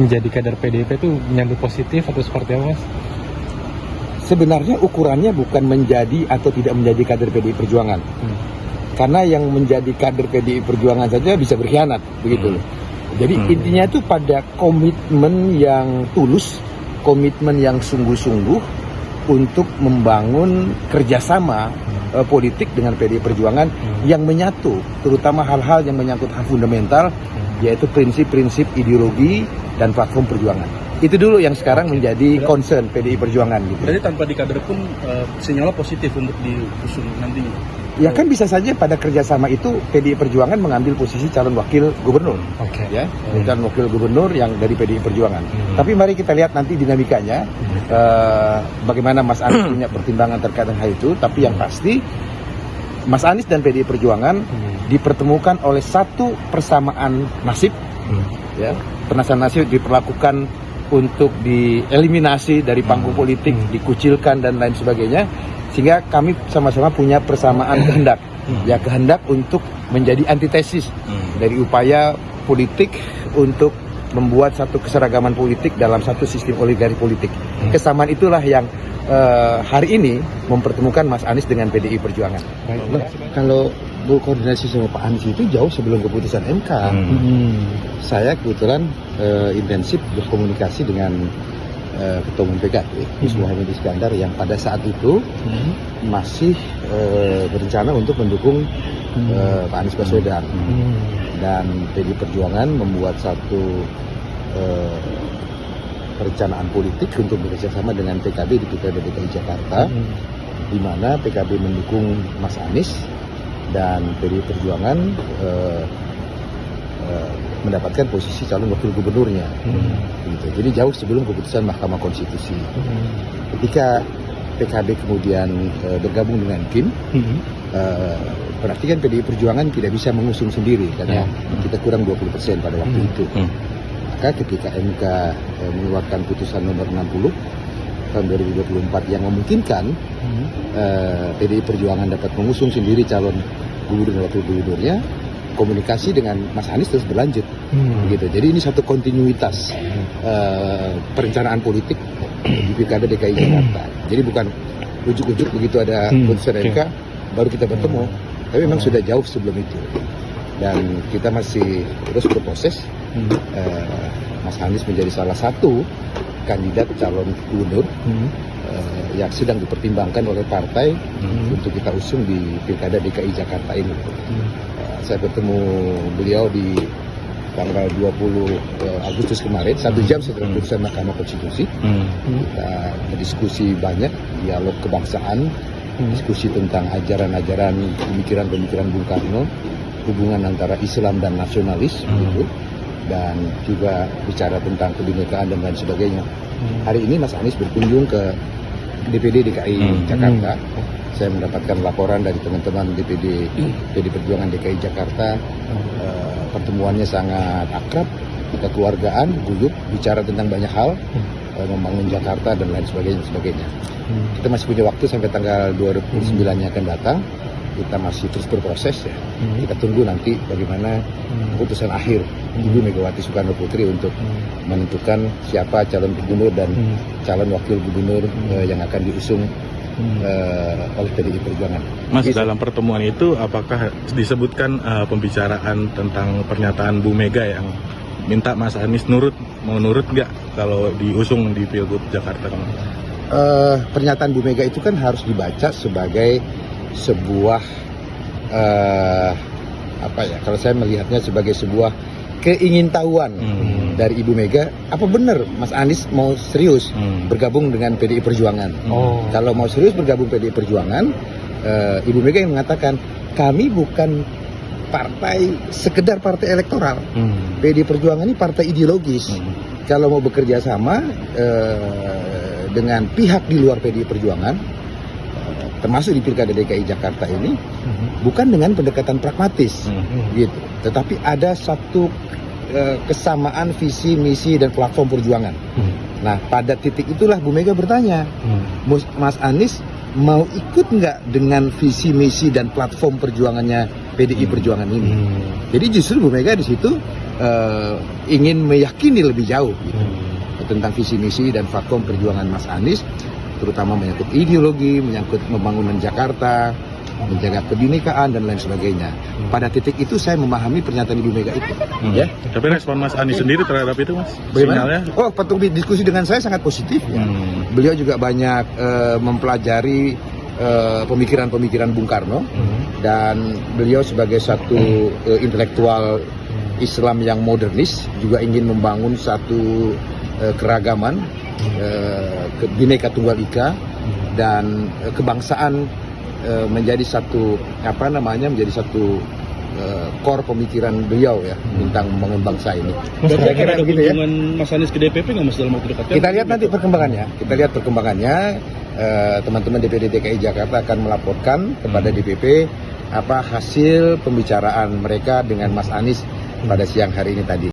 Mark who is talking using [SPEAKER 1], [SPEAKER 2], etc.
[SPEAKER 1] menjadi kader PDIP itu menyambut positif atau seperti apa, Mas?
[SPEAKER 2] Sebenarnya ukurannya bukan menjadi atau tidak menjadi kader PDI Perjuangan. Karena yang menjadi kader PDI Perjuangan saja bisa berkhianat, begitu loh. Jadi intinya itu pada komitmen yang tulus, komitmen yang sungguh-sungguh untuk membangun kerjasama politik dengan PDI Perjuangan yang menyatu, terutama hal-hal yang menyangkut hal fundamental, yaitu prinsip-prinsip ideologi dan platform perjuangan. Itu dulu yang sekarang menjadi concern PDI Perjuangan gitu.
[SPEAKER 3] Jadi tanpa di kader pun sinyalnya positif untuk diusung nantinya.
[SPEAKER 2] Ya kan bisa saja pada kerjasama itu PDI Perjuangan mengambil posisi calon wakil gubernur, ya, calon wakil gubernur yang dari PDI Perjuangan. Tapi mari kita lihat nanti dinamikanya, bagaimana Mas Anies punya pertimbangan terkait dengan hal itu. Tapi yang pasti Mas Anies dan PDI Perjuangan dipertemukan oleh satu persamaan nasib, ya, persamaan nasib diperlakukan untuk dieliminasi dari panggung politik, dikucilkan dan lain sebagainya, sehingga kami sama-sama punya persamaan kehendak, ya, kehendak untuk menjadi antitesis dari upaya politik untuk membuat satu keseragaman politik dalam satu sistem oligarki politik. Kesamaan itulah yang hari ini mempertemukan Mas Anies dengan PDI Perjuangan. Kalau berkoordinasi sama Pak Anies itu jauh sebelum keputusan MK. Saya kebetulan intensif berkomunikasi dengan Ketua Umum PKB, Gus Muhaimin Iskandar, yang pada saat itu masih berencana untuk mendukung Pak Anies Baswedan. Dan PDI Perjuangan membuat satu perencanaan politik untuk bekerjasama dengan PKB di Pilkada DKI Jakarta, di mana PKB mendukung Mas Anies dan PDI Perjuangan mendapatkan posisi calon wakil gubernurnya. Gitu. Jadi jauh sebelum keputusan Mahkamah Konstitusi. Ketika PKB kemudian bergabung dengan KIM, berarti kan PDI Perjuangan tidak bisa mengusung sendiri karena kita kurang 20% pada waktu itu. Maka ketika MK mengeluarkan putusan nomor 60 tahun 2024 yang memungkinkan PDI Perjuangan dapat mengusung sendiri calon gubernur dan wakil gubernurnya, komunikasi dengan Mas Anies terus berlanjut. Gitu. Jadi ini satu kontinuitas perencanaan politik di Pilkada DKI Jakarta. Jadi bukan ujuk-ujuk begitu ada putusan MK baru kita bertemu, tapi memang sudah jauh sebelum itu. Dan kita masih terus berproses. Mas Anies menjadi salah satu kandidat calon gubernur yang sedang dipertimbangkan oleh partai untuk kita usung di Pilkada DKI Jakarta ini. Saya bertemu beliau di tanggal 20 Agustus kemarin, 1 jam setelah putusan Mahkamah Konstitusi. Kita berdiskusi banyak, dialog kebangsaan, diskusi tentang ajaran-ajaran pemikiran-pemikiran Bung Karno, hubungan antara Islam dan nasionalis, gitu, dan juga bicara tentang kebinekaan dan lain sebagainya. Hari ini Mas Anies berkunjung ke DPD DKI Jakarta. Saya mendapatkan laporan dari teman-teman DPD Perjuangan DKI Jakarta. Pertemuannya sangat akrab, kekeluargaan, guyup, bicara tentang banyak hal, membangun Jakarta dan lain sebagainya. Kita masih punya waktu sampai tanggal 29 yang akan datang. Kita masih terus berproses, ya. Kita tunggu nanti bagaimana keputusan akhir Ibu Megawati Soekarno Putri untuk menentukan siapa calon gubernur dan calon wakil gubernur yang akan diusung oleh PDI Perjuangan.
[SPEAKER 4] Mas, dalam pertemuan itu apakah disebutkan pembicaraan tentang pernyataan Bu Mega yang minta Mas Anies mau nurut nggak kalau diusung di Pilgub Jakarta?
[SPEAKER 2] Pernyataan Bu Mega itu kan harus dibaca sebagai sebuah kalau saya melihatnya sebagai sebuah keingintahuan dari Ibu Mega, apa benar Mas Anies mau serius bergabung dengan PDI Perjuangan? Kalau mau serius bergabung PDI Perjuangan, Ibu Mega yang mengatakan kami bukan sekedar partai elektoral. PDI Perjuangan ini partai ideologis. Kalau mau bekerja sama dengan pihak di luar PDI Perjuangan, termasuk di Pilkada DKI Jakarta ini, bukan dengan pendekatan pragmatis, gitu, tetapi ada satu kesamaan visi, misi, dan platform perjuangan. Nah, pada titik itulah Bu Mega bertanya, Mas Anies mau ikut nggak dengan visi, misi, dan platform perjuangannya PDI Perjuangan ini? Jadi justru Bu Mega di situ ingin meyakini lebih jauh gitu, tentang visi misi dan platform perjuangan Mas Anies, terutama menyangkut ideologi, menyangkut pembangunan Jakarta, menjaga kebinekaan dan lain sebagainya. Pada titik itu saya memahami pernyataan Ibu Mega itu. Ya.
[SPEAKER 4] Tapi respon Mas Anies sendiri terhadap itu, Mas?
[SPEAKER 2] Bagaimana?
[SPEAKER 4] Sinyalnya?
[SPEAKER 2] Oh, waktu diskusi dengan saya sangat positif. Ya. Beliau juga banyak mempelajari pemikiran-pemikiran Bung Karno, dan beliau sebagai satu intelektual Islam yang modernis juga ingin membangun satu keragaman, Bhinneka Tunggal Ika, dan kebangsaan menjadi satu menjadi satu core pemikiran beliau ya tentang membangun bangsa ini.
[SPEAKER 3] Berarti akan ada
[SPEAKER 2] Begitu ya.
[SPEAKER 3] kunjungan Mas Anies ke DPP nggak Mas dalam waktu dekat?
[SPEAKER 2] Kita lihat nanti perkembangannya. Teman-teman DPD DKI Jakarta akan melaporkan kepada DPP apa hasil pembicaraan mereka dengan Mas Anies pada siang hari ini tadi.